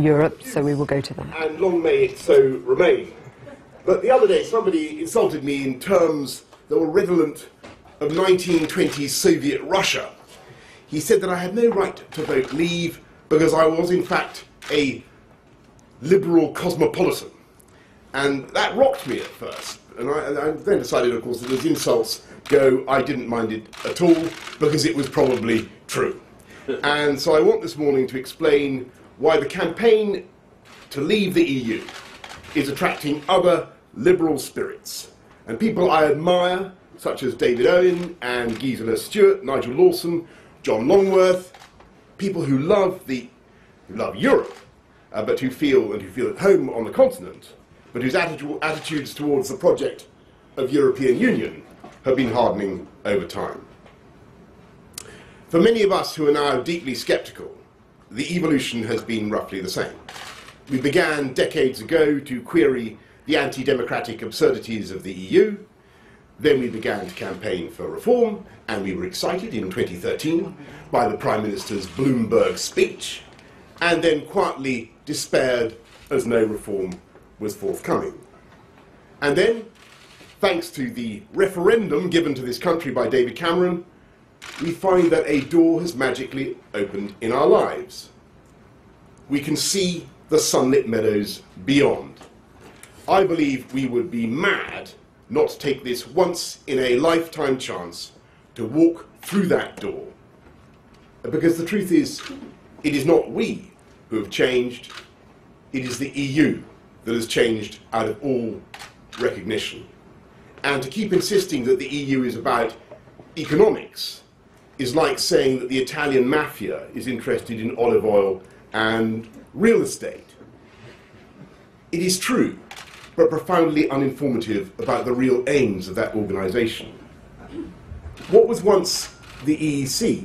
Europe, so we will go to that. And long may it so remain. But the other day, somebody insulted me in terms that were redolent of 1920s Soviet Russia. He said that I had no right to vote Leave because I was, in fact, a liberal cosmopolitan. And that rocked me at first. And I then decided, of course, that as insults go, I didn't mind it at all, because it was probably true. And so I want this morning to explain why the campaign to leave the EU is attracting other liberal spirits. And people I admire, such as David Owen and Gisela Stewart, Nigel Lawson, John Longworth, people who love Europe, but who feel at home on the continent, but whose attitudes towards the project of European Union have been hardening over time. For many of us who are now deeply sceptical, the evolution has been roughly the same. We began decades ago to query the anti-democratic absurdities of the EU. Then we began to campaign for reform, and we were excited in 2013 by the Prime Minister's Bloomberg speech, and then quietly despaired as no reform was forthcoming. And then, thanks to the referendum given to this country by David Cameron, we find that a door has magically opened in our lives. We can see the sunlit meadows beyond. I believe we would be mad not to take this once-in-a-lifetime chance to walk through that door. Because the truth is, it is not we who have changed, it is the EU that has changed out of all recognition. And to keep insisting that the EU is about economics is like saying that the Italian mafia is interested in olive oil and real estate. It is true, but profoundly uninformative about the real aims of that organisation. What was once the EEC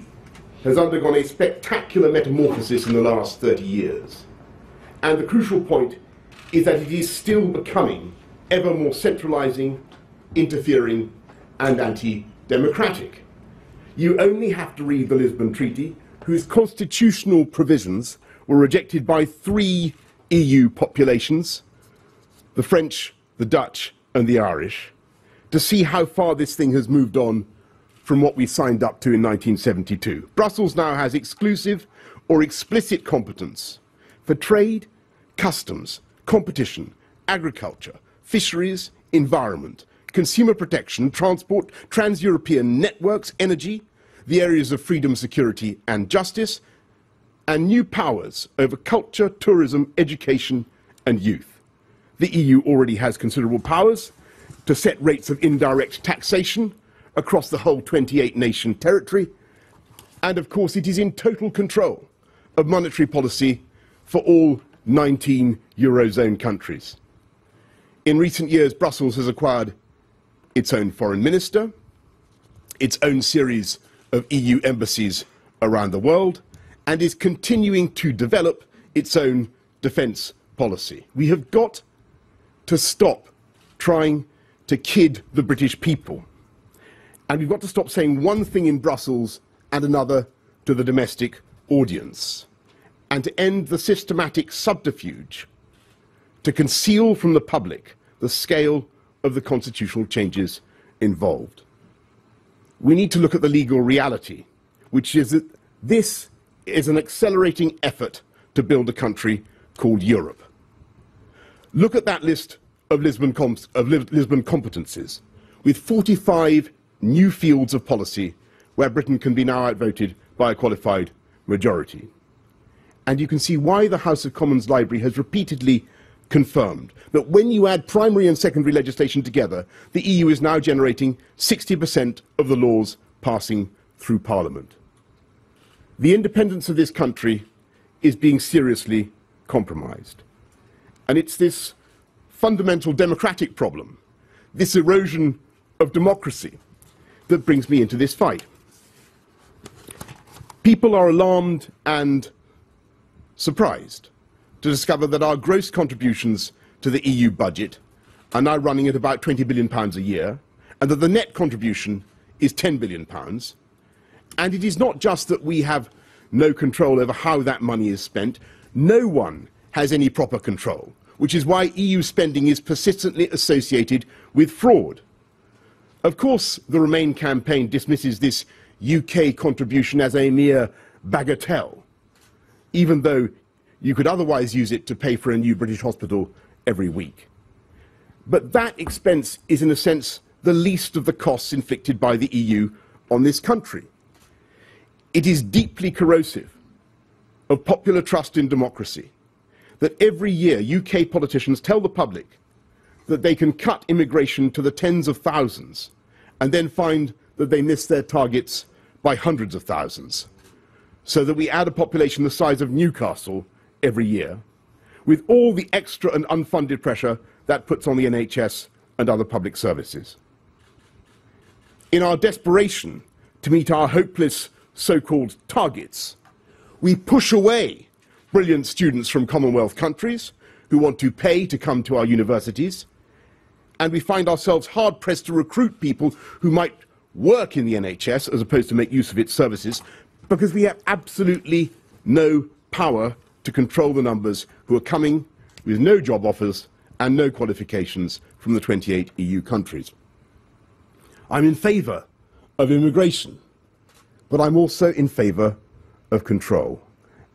has undergone a spectacular metamorphosis in the last 30 years. And the crucial point is that it is still becoming ever more centralising, interfering, and anti-democratic. You only have to read the Lisbon Treaty, whose constitutional provisions were rejected by 3 EU populations, the French, the Dutch, and the Irish, to see how far this thing has moved on from what we signed up to in 1972. Brussels now has exclusive or explicit competence for trade, customs, competition, agriculture, fisheries, environment, consumer protection, transport, trans-European networks, energy, the areas of freedom, security, and justice, and new powers over culture, tourism, education, and youth. The EU already has considerable powers to set rates of indirect taxation across the whole 28-nation territory, and of course it is in total control of monetary policy for all 19 Eurozone countries. In recent years, Brussels has acquired its own foreign minister, its own series of EU embassies around the world, and is continuing to develop its own defence policy. We have got to stop trying to kid the British people. And we've got to stop saying one thing in Brussels and another to the domestic audience. And to end the systematic subterfuge to conceal from the public the scale of the constitutional changes involved. We need to look at the legal reality, which is that this is an accelerating effort to build a country called Europe. Look at that list of Lisbon competences, with 45 new fields of policy where Britain can be now outvoted by a qualified majority. And you can see why the House of Commons Library has repeatedly confirmed that when you add primary and secondary legislation together, the EU is now generating 60% of the laws passing through Parliament. The independence of this country is being seriously compromised. And it's this fundamental democratic problem, this erosion of democracy, that brings me into this fight. People are alarmed and surprised to discover that our gross contributions to the EU budget are now running at about £20 billion a year, and that the net contribution is £10 billion. And it is not just that we have no control over how that money is spent. No one has any proper control, which is why EU spending is persistently associated with fraud. Of course, the Remain campaign dismisses this UK contribution as a mere bagatelle, even though you could otherwise use it to pay for a new British hospital every week. But that expense is, in a sense, the least of the costs inflicted by the EU on this country. It is deeply corrosive of popular trust in democracy that every year UK politicians tell the public that they can cut immigration to the tens of thousands and then find that they miss their targets by hundreds of thousands, so that we add a population the size of Newcastle every year, with all the extra and unfunded pressure that puts on the NHS and other public services. In our desperation to meet our hopeless so-called targets, we push away brilliant students from Commonwealth countries who want to pay to come to our universities, and we find ourselves hard-pressed to recruit people who might work in the NHS as opposed to make use of its services, because we have absolutely no power to control the numbers who are coming with no job offers and no qualifications from the 28 EU countries. I'm in favour of immigration, but I'm also in favour of control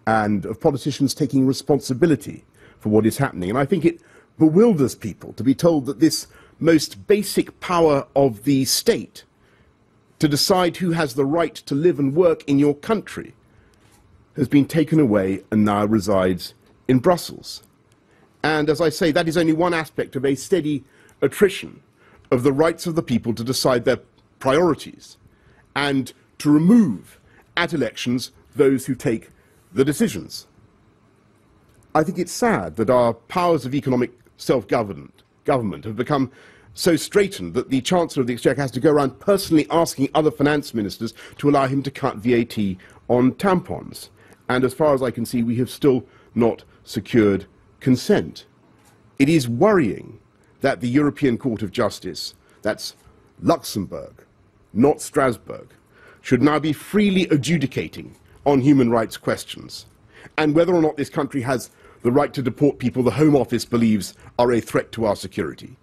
and of politicians taking responsibility for what is happening. And I think it bewilders people to be told that this most basic power of the state to decide who has the right to live and work in your country has been taken away and now resides in Brussels. And as I say, that is only one aspect of a steady attrition of the rights of the people to decide their priorities and to remove at elections those who take the decisions. I think it's sad that our powers of economic self-government have become so straitened that the Chancellor of the Exchequer has to go around personally asking other finance ministers to allow him to cut VAT on tampons. And as far as I can see, we have still not secured consent. It is worrying that the European Court of Justice, that's Luxembourg, not Strasbourg, should now be freely adjudicating on human rights questions, and whether or not this country has the right to deport people the Home Office believes are a threat to our security.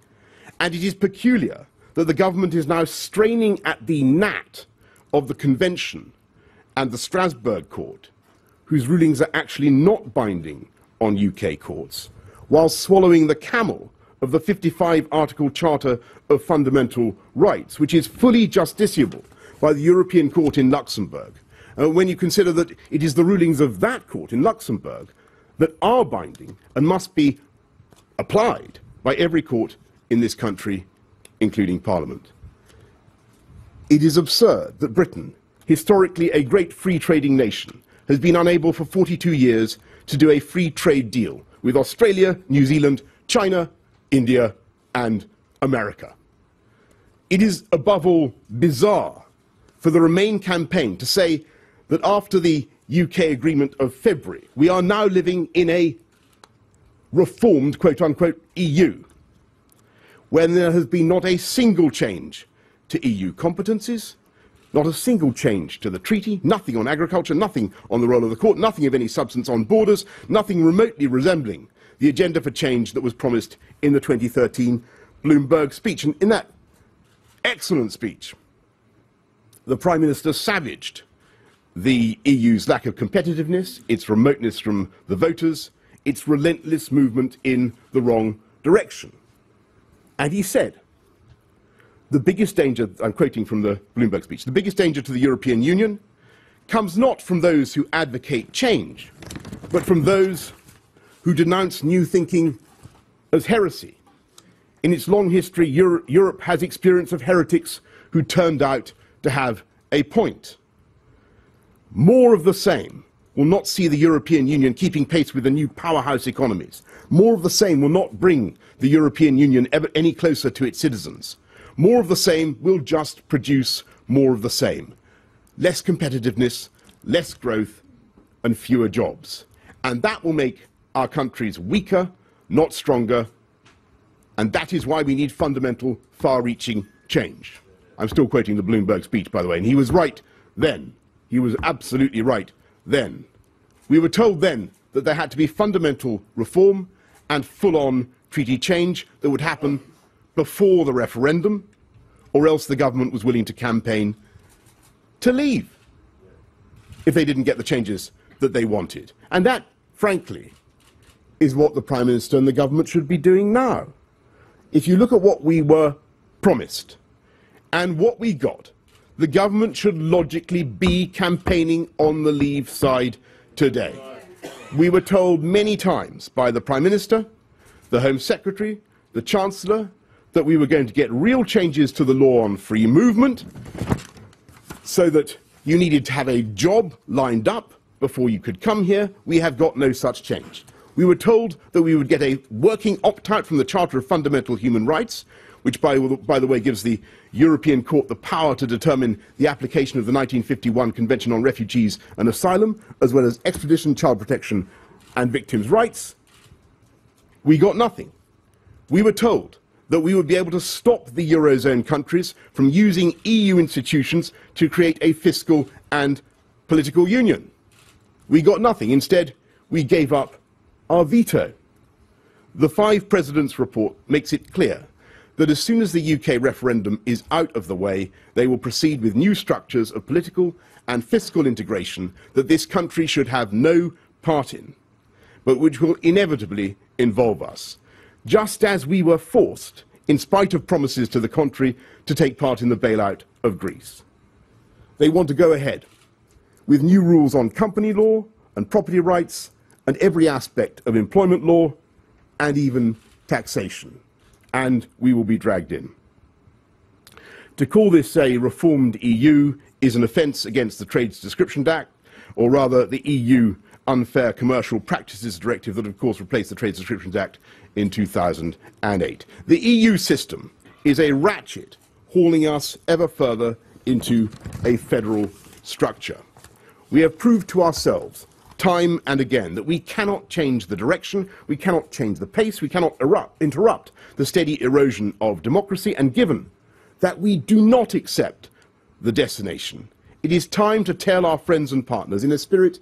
And it is peculiar that the government is now straining at the gnat of the Convention and the Strasbourg Court, whose rulings are actually not binding on UK courts, while swallowing the camel of the 55-article Charter of Fundamental Rights, which is fully justiciable by the European Court in Luxembourg, when you consider that it is the rulings of that court in Luxembourg that are binding and must be applied by every court in this country, including Parliament. It is absurd that Britain, historically a great free trading nation, has been unable for 42 years to do a free trade deal with Australia, New Zealand, China, India, and America. It is, above all, bizarre for the Remain campaign to say that after the UK agreement of February, we are now living in a reformed, quote-unquote, EU, when there has been not a single change to EU competencies, not a single change to the treaty, nothing on agriculture, nothing on the role of the court, nothing of any substance on borders, nothing remotely resembling the agenda for change that was promised in the 2013 Bloomberg speech. And in that excellent speech, the Prime Minister savaged the EU's lack of competitiveness, its remoteness from the voters, its relentless movement in the wrong direction. And he said, the biggest danger, I'm quoting from the Bloomberg speech, the biggest danger to the European Union comes not from those who advocate change, but from those who denounce new thinking as heresy. In its long history, Europe has experience of heretics who turned out to have a point. More of the same will not see the European Union keeping pace with the new powerhouse economies. More of the same will not bring the European Union ever any closer to its citizens. More of the same will just produce more of the same. Less competitiveness, less growth, and fewer jobs. And that will make our countries weaker, not stronger, and that is why we need fundamental, far-reaching change. I'm still quoting the Bloomberg speech, by the way, and he was right then. He was absolutely right then. We were told then that there had to be fundamental reform and full-on treaty change that would happen before the referendum, or else the government was willing to campaign to leave if they didn't get the changes that they wanted. And that, frankly, is what the Prime Minister and the government should be doing now. If you look at what we were promised and what we got, the government should logically be campaigning on the Leave side today. We were told many times by the Prime Minister, the Home Secretary, the Chancellor, that we were going to get real changes to the law on free movement, so that you needed to have a job lined up before you could come here. We have got no such change. We were told that we would get a working opt-out from the Charter of Fundamental Human Rights, which, by the way, gives the European Court the power to determine the application of the 1951 Convention on Refugees and Asylum, as well as extradition, child protection, and victims' rights. We got nothing. We were told that we would be able to stop the Eurozone countries from using EU institutions to create a fiscal and political union. We got nothing. Instead, we gave up our veto. The Five Presidents' report makes it clear that as soon as the UK referendum is out of the way, they will proceed with new structures of political and fiscal integration that this country should have no part in, but which will inevitably involve us, just as we were forced, in spite of promises to the contrary, to take part in the bailout of Greece. They want to go ahead with new rules on company law and property rights and every aspect of employment law and even taxation. And we will be dragged in. To call this a reformed EU is an offence against the Trade Description Act, or rather the EU Unfair Commercial Practices Directive that, of course, replaced the Trade Description Act in 2008. The EU system is a ratchet hauling us ever further into a federal structure. We have proved to ourselves time and again that we cannot change the direction, we cannot change the pace, we cannot interrupt the steady erosion of democracy, and given that we do not accept the destination, it is time to tell our friends and partners in a spirit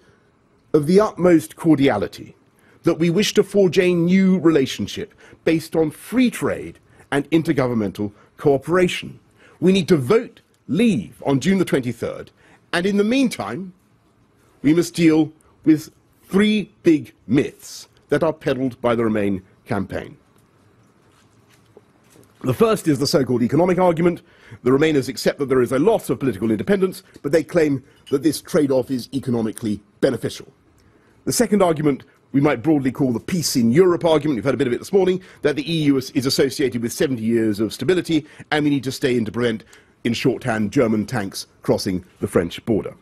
of the utmost cordiality that we wish to forge a new relationship based on free trade and intergovernmental cooperation. We need to vote leave on June the 23rd, and in the meantime, we must deal with three big myths that are peddled by the Remain campaign. The first is the so-called economic argument. The Remainers accept that there is a loss of political independence, but they claim that this trade-off is economically beneficial. The second argument we might broadly call the peace in Europe argument. You've heard a bit of it this morning, that the EU is associated with 70 years of stability, and we need to stay in to prevent, in shorthand, German tanks crossing the French border.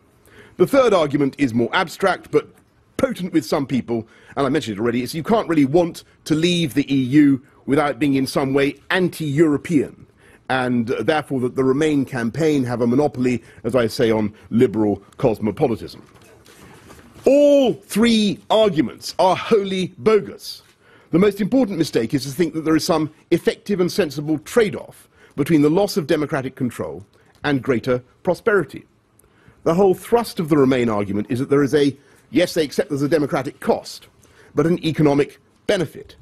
The third argument is more abstract, but potent with some people, and I mentioned it already, is you can't really want to leave the EU without being in some way anti-European, and therefore that the Remain campaign have a monopoly, as I say, on liberal cosmopolitanism. All three arguments are wholly bogus. The most important mistake is to think that there is some effective and sensible trade-off between the loss of democratic control and greater prosperity. The whole thrust of the Remain argument is that there is a, yes, they accept there's a democratic cost, but an economic benefit.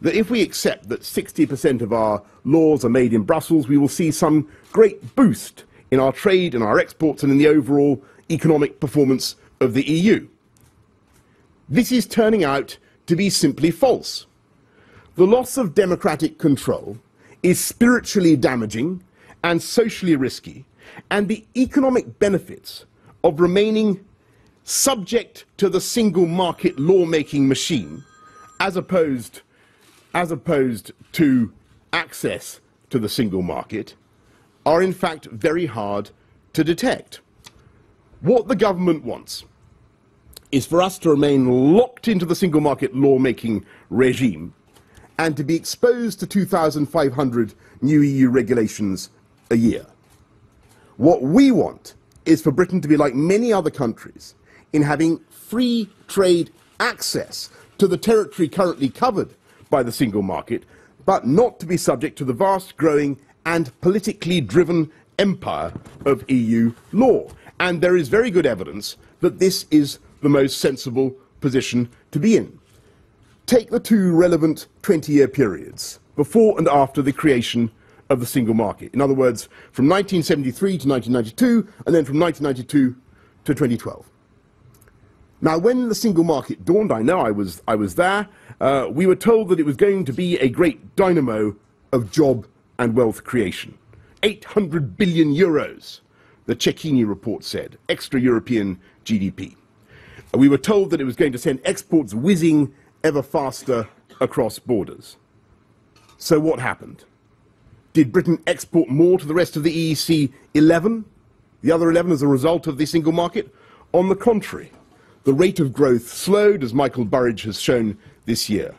That if we accept that 60% of our laws are made in Brussels, we will see some great boost in our trade and our exports and in the overall economic performance of the EU. This is turning out to be simply false. The loss of democratic control is spiritually damaging and socially risky, and the economic benefits of remaining subject to the single market lawmaking machine, as opposed to access to the single market, are in fact very hard to detect. What the government wants is for us to remain locked into the single market lawmaking regime and to be exposed to 2,500 new EU regulations a year. What we want is for Britain to be like many other countries in having free trade access to the territory currently covered by the single market, but not to be subject to the vast, growing and politically driven empire of EU law. And there is very good evidence that this is the most sensible position to be in. Take the two relevant 20-year periods, before and after the creation of the single market. In other words, from 1973 to 1992, and then from 1992 to 2012. Now, when the single market dawned, I know I was there, we were told that it was going to be a great dynamo of job and wealth creation. 800 billion euros, the Cecchini report said, extra European GDP. We were told that it was going to send exports whizzing ever faster across borders. So what happened? Did Britain export more to the rest of the EEC 11, the other 11, as a result of the single market? On the contrary, the rate of growth slowed, as Michael Burridge has shown this year.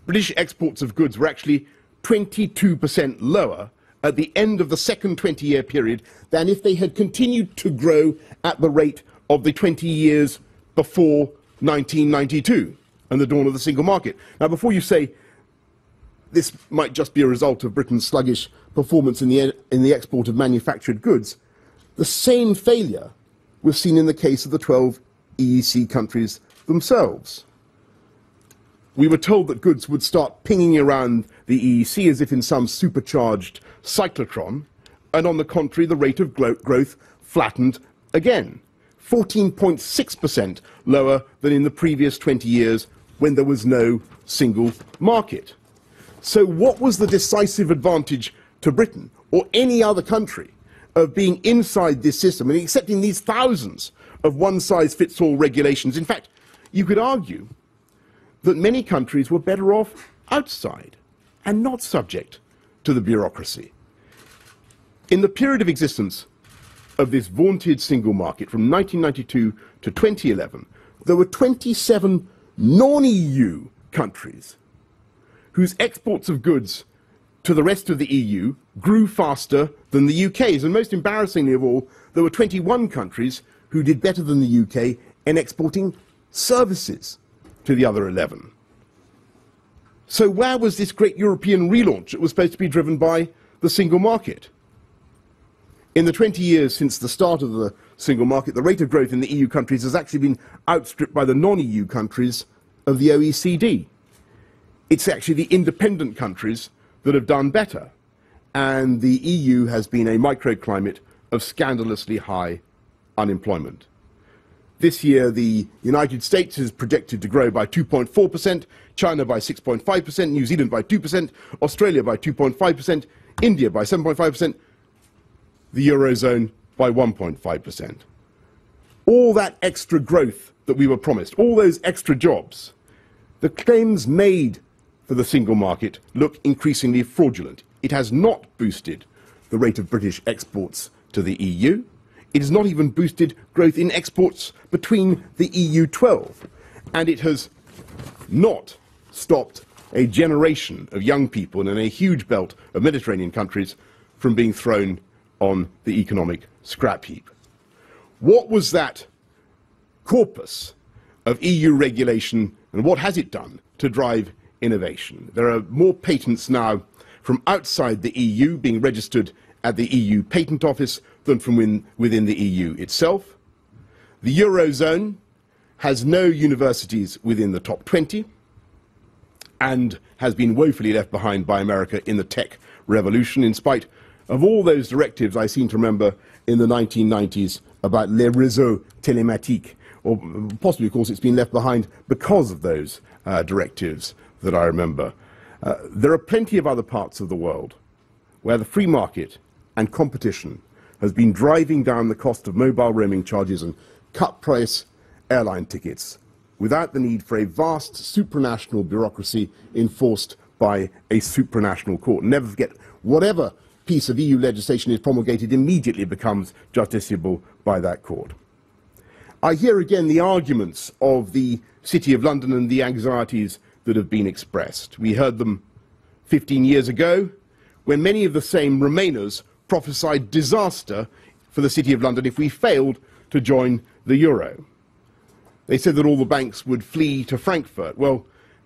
British exports of goods were actually 22% lower at the end of the second 20-year period than if they had continued to grow at the rate of the 20 years before 1992 and the dawn of the single market. Now, before you say this might just be a result of Britain's sluggish performance in the export of manufactured goods, the same failure was seen in the case of the 12 EEC countries themselves. We were told that goods would start pinging around the EEC as if in some supercharged cyclotron, and on the contrary, the rate of growth flattened again, 14.6% lower than in the previous 20 years when there was no single market. So what was the decisive advantage to Britain or any other country of being inside this system and accepting these thousands of one-size-fits-all regulations? In fact, you could argue that many countries were better off outside and not subject to the bureaucracy. In the period of existence of this vaunted single market from 1992 to 2011, there were 27 non-EU countries whose exports of goods to the rest of the EU grew faster than the UK's. And most embarrassingly of all, there were 21 countries who did better than the UK in exporting services to the other 11. So where was this great European relaunch that was supposed to be driven by the single market? In the 20 years since the start of the single market, the rate of growth in the EU countries has actually been outstripped by the non-EU countries of the OECD. It's actually the independent countries that have done better, and the EU has been a microclimate of scandalously high unemployment. This year, the United States is projected to grow by 2.4%, China by 6.5%, New Zealand by 2%, Australia by 2.5%, India by 7.5%, the Eurozone by 1.5%. All that extra growth that we were promised, all those extra jobs, the claims made for the single market look increasingly fraudulent. It has not boosted the rate of British exports to the EU. It has not even boosted growth in exports between the EU 12. And it has not stopped a generation of young people in a huge belt of Mediterranean countries from being thrown on the economic scrap heap. What was that corpus of EU regulation, and what has it done to drive innovation? There are more patents now from outside the EU being registered at the EU Patent Office than from within the EU itself. The Eurozone has no universities within the top 20 and has been woefully left behind by America in the tech revolution, in spite of all those directives I seem to remember in the 1990s about les réseaux télématiques, or possibly, of course, it's been left behind because of those directives that I remember. There are plenty of other parts of the world where the free market and competition has been driving down the cost of mobile roaming charges and cut-price airline tickets without the need for a vast supranational bureaucracy enforced by a supranational court. Never forget, whatever piece of EU legislation is promulgated immediately becomes justiciable by that court. I hear again the arguments of the City of London and the anxieties that have been expressed. We heard them 15 years ago when many of the same Remainers prophesied disaster for the City of London if we failed to join the euro. They said that all the banks would flee to Frankfurt. Well,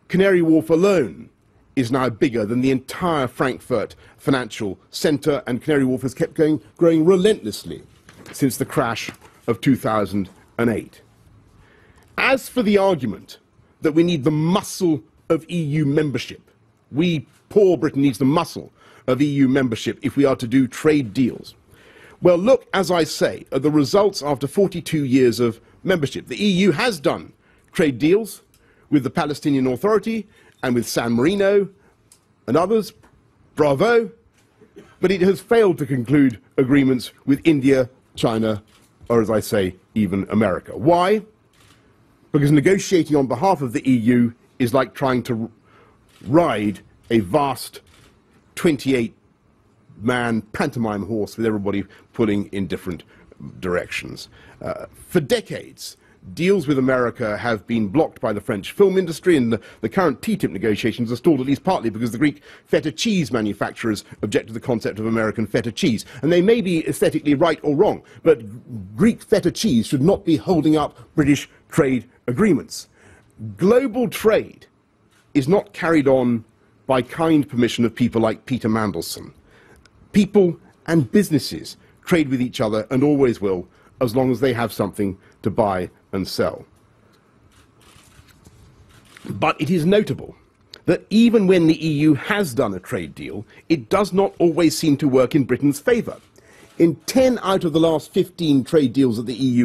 Canary Wharf alone is now bigger than the entire Frankfurt financial centre, and Canary Wharf has kept growing relentlessly since the crash of 2008. As for the argument that we need the muscle of EU membership. We, poor Britain, needs the muscle of EU membership if we are to do trade deals. Well, look, as I say, at the results after 42 years of membership. The EU has done trade deals with the Palestinian Authority and with San Marino and others. Bravo. But it has failed to conclude agreements with India, China, or, as I say, even America. Why? Because negotiating on behalf of the EU is like trying to ride a vast 28-man pantomime horse with everybody pulling in different directions. For decades, deals with America have been blocked by the French film industry, and the current TTIP negotiations are stalled at least partly because the Greek feta cheese manufacturers object to the concept of American feta cheese. And they may be aesthetically right or wrong, but Greek feta cheese should not be holding up British trade agreements. Global trade is not carried on by kind permission of people like Peter Mandelson. People and businesses trade with each other and always will, as long as they have something to buy and sell. But it is notable that even when the EU has done a trade deal, it does not always seem to work in Britain's favour. In 10 out of the last 15 trade deals that the EU